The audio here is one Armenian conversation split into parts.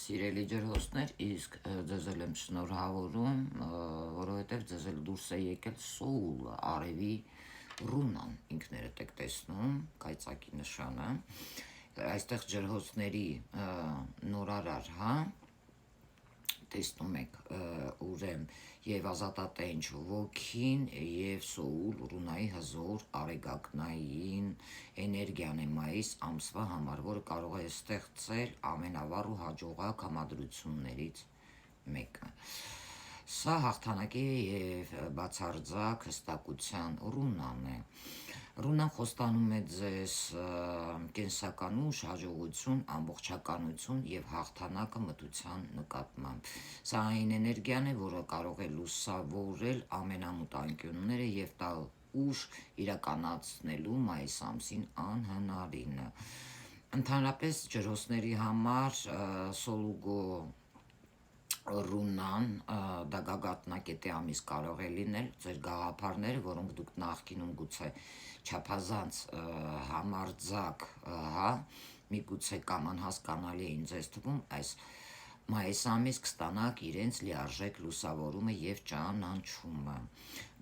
Սիրելի ջրհոսներ, իսկ ձեզ էլ եմ շնորհավորում, որովհետև ձեզ էլ դուրս է եկել Սոուլը, արևի ռունան, ինքներդ եք տեսնում, կայծակի նշանը, այստեղ ջրհոսների նորարար, հա, տեսնում եք ուրեմ և ազատատենչ ոգին և Սոուլ ռունայի հզոր արեգակնային էներգիան է մայիս ամսվա համար, որը կարող է ստեղծել ամենավառ ու հաջողակ համադրություններից մեկը։ Սա հաղթանակի և բացարձակ հստակության ռունան է։ Ռունան խոստանում է ձեզ կենսականուշ, հաջողություն, ամբողջականություն և հաղթանակը մթության նկատմամբ։ Սա այն էներգիան է, որը կարող է լուսավորել ամենամութ անկյունները և տալ ուժ իրականացնելու մայիս ամսին անհնարինը։ Ընդհանրապես ջրհոսների համար Սոլուգո ռունան դա գագաթնակետի ամիս կարող է լինել, ձեր գաղափարները, որոնք դուք նախկինում գուցե չափազանց համարձակ, հա, միգուցե կամ անհասկանալի էին ձեզ թվում, այս մայիս ամիս կստանաք իրենց լիարժեք լուսավորումը և ճանաչումը։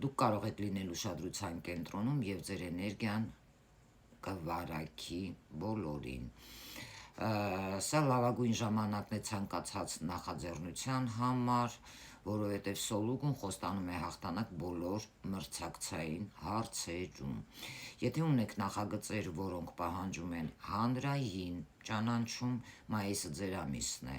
Դուք կարող եք լինել ուշադրության կենտրոնում և ձեր էներգիան կվարակի բոլորին։ Սա լավագույն ժամանակն է ցանկացած նախաձեռնության համար, որովհետև Սոլուգուն խոստանում է հաղթանակ բոլոր մրցակցային հարցերում։ Եթե ունեք նախագծեր, որոնք պահանջում են հանրային ճանաչում, մայիսը ձեր ամիսն է։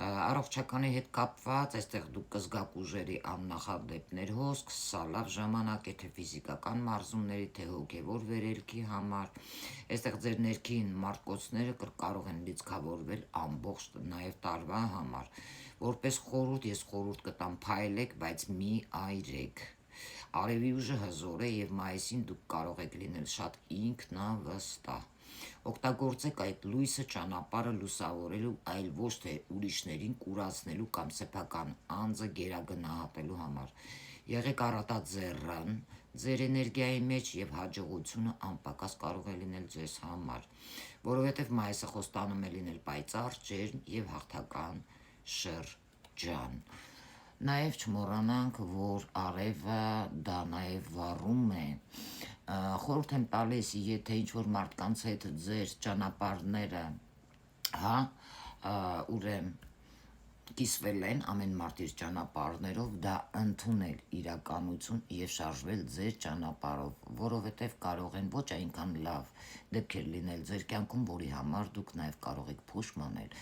Առողջականի հետ կապված, այստեղ դուք կզգաք ուժերի աննախադեպ ներհոսք, սա լավ ժամանակ է թե ֆիզիկական մարզումների, թե հոգևոր վերելքի համար։ Այստեղ ձեր ներքին մարտկոցները կարող են լիցքավորվել ամբողջ նաև տարվա համար։ Որպես խորհուրդ ես խորհուրդ կտամ փայլեք, բայց մի այրեք։ Արևի ուժը հզոր է և մայիսին դուք կարող եք լինել շատ ինքնավստահ։ Օգտագործեք այդ լույսը ճանապարհը լուսավորելու, այլ ոչ թե ուրիշներին կուրացնելու կամ սեփական անձը գերագնահատելու համար։ Եղեք առատաձեռն ձեր էներգիայի մեջ և հաջողությունը անպակաս կարող է լինել ձեզ համար, որովհետև մայիսը խոստանում է լինել պայծառ, ջերմ և հաղթական շրջան։ Նաև չմոռանանք, որ արևը դա նաև վառում է։ Խորհուրդ եմ տալիս, եթե ինչ-որ մարդկանց հետ ձեր ճանապարհները, հա, ուրեմն կիսվել են, ամեն մարդ իր ճանապարհներով, դա ընդունել իրականություն և շարժվել ձեր ճանապարհով, որովհետև կարող են ոչ այնքան լավ դեպքեր լինել ձեր կյանքում, որի համար դուք նաև կարող եք փոշմանել։